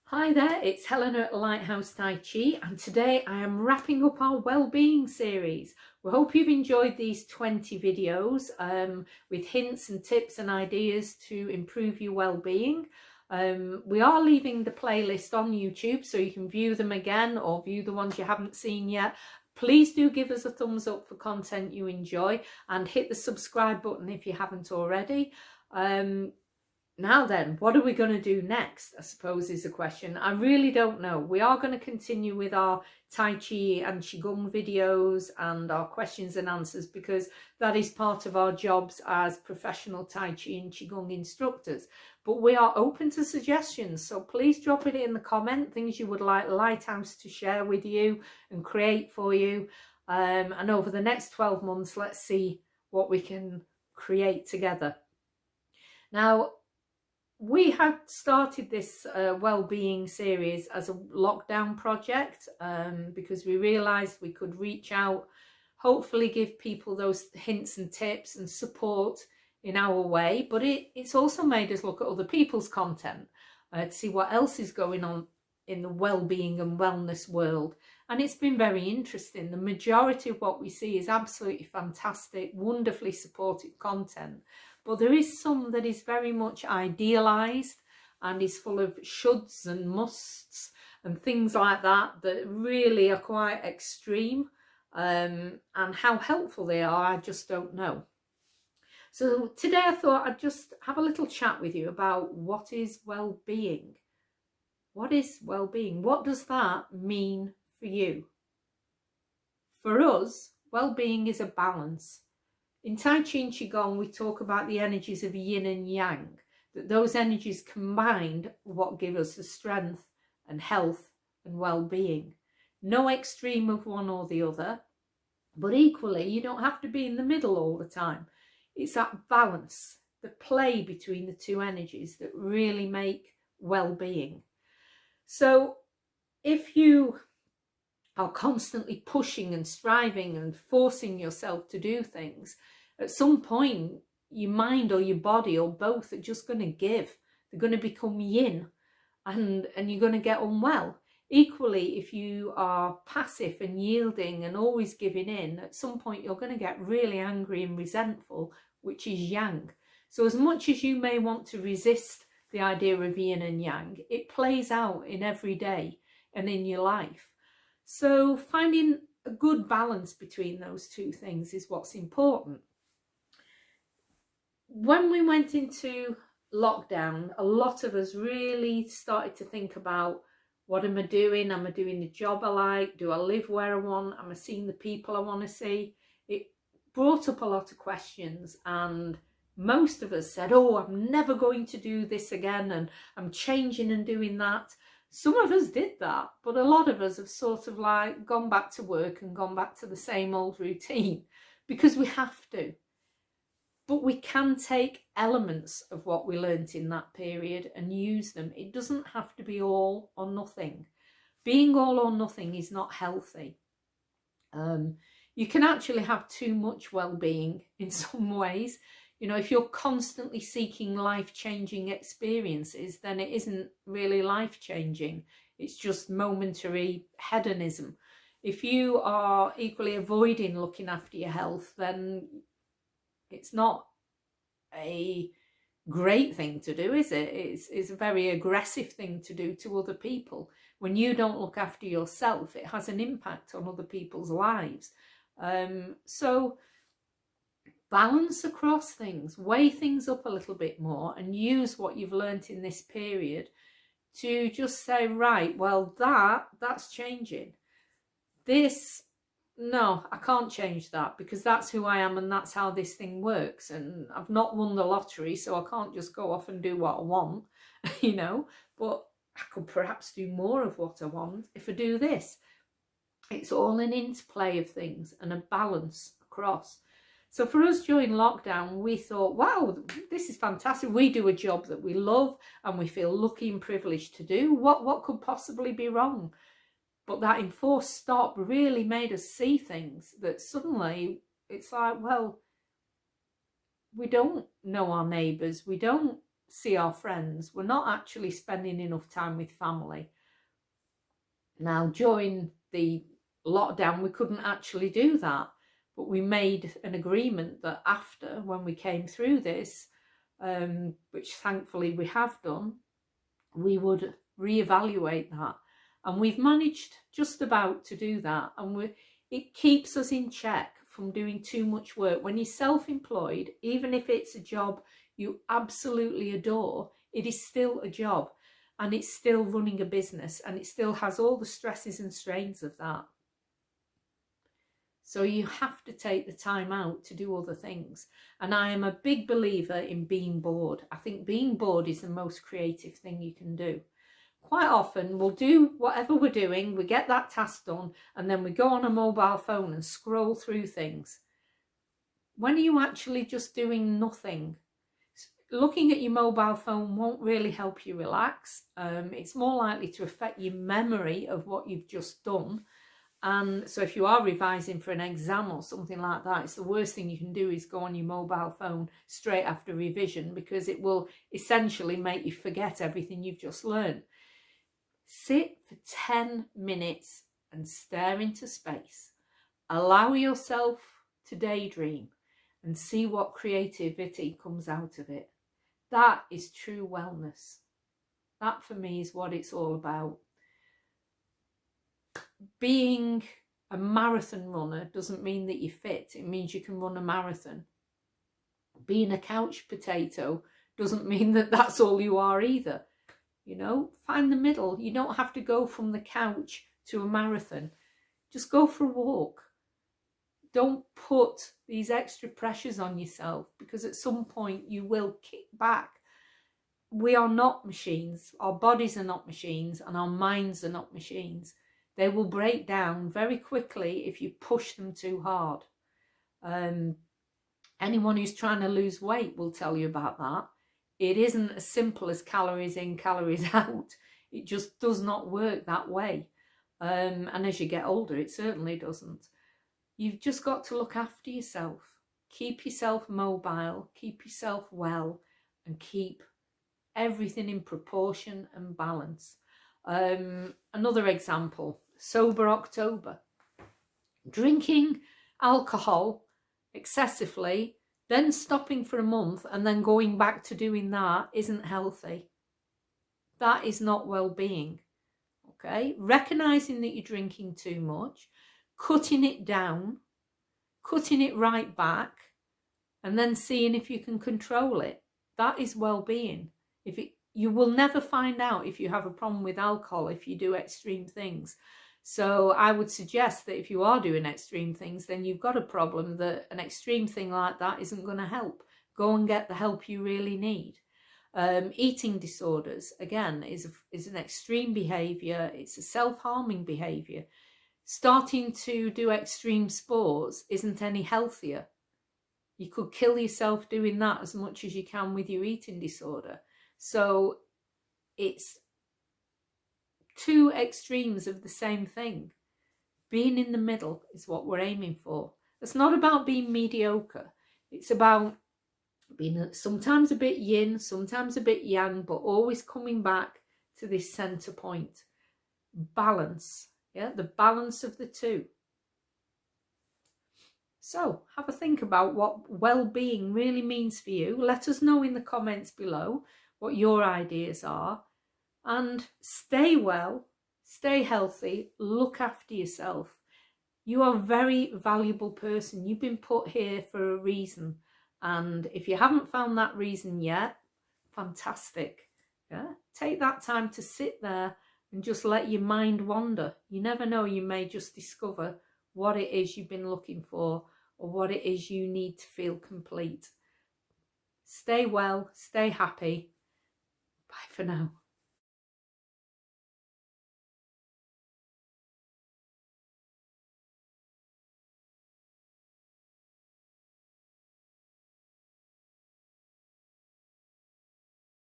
Hi there, it's Helena at Lighthouse Tai Chi, and today I am wrapping up our Wellbeing series. We hope you've enjoyed these 20 videos with hints and tips and ideas to improve your well-being. We are leaving the playlist on YouTube so you can view them again or view the ones you haven't seen yet. Please do give us a thumbs up for content you enjoy and hit the subscribe button if you haven't already. Now then, what are we going to do next, I suppose is the question. I really don't know. We are going to continue with our Tai Chi and Qigong videos and our questions and answers because that is part of our jobs as professional Tai Chi and Qigong instructors. But we are open to suggestions, so please drop it in the comment, things you would like Lighthouse to share with you and create for you. And over the next 12 months, let's see what we can create together. Now, we had started this Wellbeing series as a lockdown project because we realised we could reach out, hopefully give people those hints and tips and support in our way, but it's also made us look at other people's content to see what else is going on in the well-being and wellness world. And it's been very interesting. The majority of what we see is absolutely fantastic, wonderfully supportive content. But there is some that is very much idealised and is full of shoulds and musts and things like that that really are quite extreme. And how helpful they are, I just don't know. So today I thought I'd just have a little chat with you about what is well-being. What is well-being? What does that mean for you? For us, well-being is a balance. In Tai Chi and Qigong, we talk about the energies of yin and yang, that those energies combined what give us the strength and health and well-being. No extreme of one or the other, but equally, you don't have to be in the middle all the time. It's that balance, the play between the two energies that really make well-being. So if you are constantly pushing and striving and forcing yourself to do things, at some point your mind or your body or both are just going to give. They're going to become yin and you're going to get unwell. Equally, if you are passive and yielding and always giving in, at some point you're going to get really angry and resentful, which is yang. So as much as you may want to resist the idea of yin and yang, it plays out in every day and in your life. So finding a good balance between those two things is what's important. When we went into lockdown, a lot of us really started to think about, what am I doing? Am I doing the job I like? Do I live where I want? Am I seeing the people I want to see? It brought up a lot of questions, and most of us said, oh, I'm never going to do this again, and I'm changing and doing that. Some of us did that, but a lot of us have sort of like gone back to work and gone back to the same old routine because we have to. But we can take elements of what we learnt in that period and use them. It doesn't have to be all or nothing. Being all or nothing is not healthy. You can actually have too much well-being in some ways. You know, if you're constantly seeking life-changing experiences, then it isn't really life-changing. It's just momentary hedonism. If you are equally avoiding looking after your health, then it's not a great thing to do, is it? It's a very aggressive thing to do to other people. When you don't look after yourself, it has an impact on other people's lives. So balance across things, weigh things up a little bit more and use what you've learnt in this period to just say, right, well, that's changing. This, no, I can't change that because that's who I am and that's how this thing works. And I've not won the lottery, so I can't just go off and do what I want, you know, but I could perhaps do more of what I want if I do this. It's all an interplay of things and a balance across. So for us during lockdown, we thought, wow, this is fantastic. We do a job that we love and we feel lucky and privileged to do. What could possibly be wrong? But that enforced stop really made us see things that suddenly it's like, well, we don't know our neighbours. We don't see our friends. We're not actually spending enough time with family. Now, during the lockdown, we couldn't actually do that, but we made an agreement that after, when we came through this, which thankfully we have done, we would reevaluate that. And we've managed just about to do that. And it keeps us in check from doing too much work. When you're self-employed, even if it's a job you absolutely adore, it is still a job, and it's still running a business, and it still has all the stresses and strains of that. So you have to take the time out to do other things. And I am a big believer in being bored. I think being bored is the most creative thing you can do. Quite often we'll do whatever we're doing, we get that task done, and then we go on a mobile phone and scroll through things. When are you actually just doing nothing? Looking at your mobile phone won't really help you relax. It's more likely to affect your memory of what you've just done. And so if you are revising for an exam or something like that, it's the worst thing you can do is go on your mobile phone straight after revision, because it will essentially make you forget everything you've just learned. Sit for 10 minutes and stare into space. Allow yourself to daydream and see what creativity comes out of it. That is true wellness. That for me is what it's all about. Being a marathon runner doesn't mean that you're fit. It means you can run a marathon. Being a couch potato doesn't mean that that's all you are either. You know, find the middle. You don't have to go from the couch to a marathon. Just go for a walk. Don't put these extra pressures on yourself, because at some point you will kick back. We are not machines. Our bodies are not machines, and our minds are not machines. They will break down very quickly if you push them too hard. Anyone who's trying to lose weight will tell you about that. It isn't as simple as calories in, calories out. It just does not work that way. And as you get older, it certainly doesn't. You've just got to look after yourself. Keep yourself mobile, keep yourself well, and keep everything in proportion and balance. Another example, sober October. Drinking alcohol excessively, then stopping for a month and then going back to doing that isn't healthy. That is not well-being. Okay, recognizing that you're drinking too much, cutting it down, cutting it right back, and then seeing if you can control it. That is well-being. You will never find out if you have a problem with alcohol if you do extreme things. So I would suggest that if you are doing extreme things, then you've got a problem, that an extreme thing like that isn't going to help. Go and get the help you really need. Eating disorders, again, is an extreme behaviour. It's a self-harming behaviour. Starting to do extreme sports isn't any healthier. You could kill yourself doing that as much as you can with your eating disorder. So it's two extremes of the same thing. Being in the middle is what we're aiming for. It's not about being mediocre. It's about being sometimes a bit yin, sometimes a bit yang, but always coming back to this center point. Balance, yeah, the balance of the two. So have a think about what well-being really means for you. Let us know in the comments below what your ideas are. And stay well, stay healthy, look after yourself. You are a very valuable person. You've been put here for a reason. And if you haven't found that reason yet, fantastic. Yeah? Take that time to sit there and just let your mind wander. You never know, you may just discover what it is you've been looking for, or what it is you need to feel complete. Stay well, stay happy. Bye for now.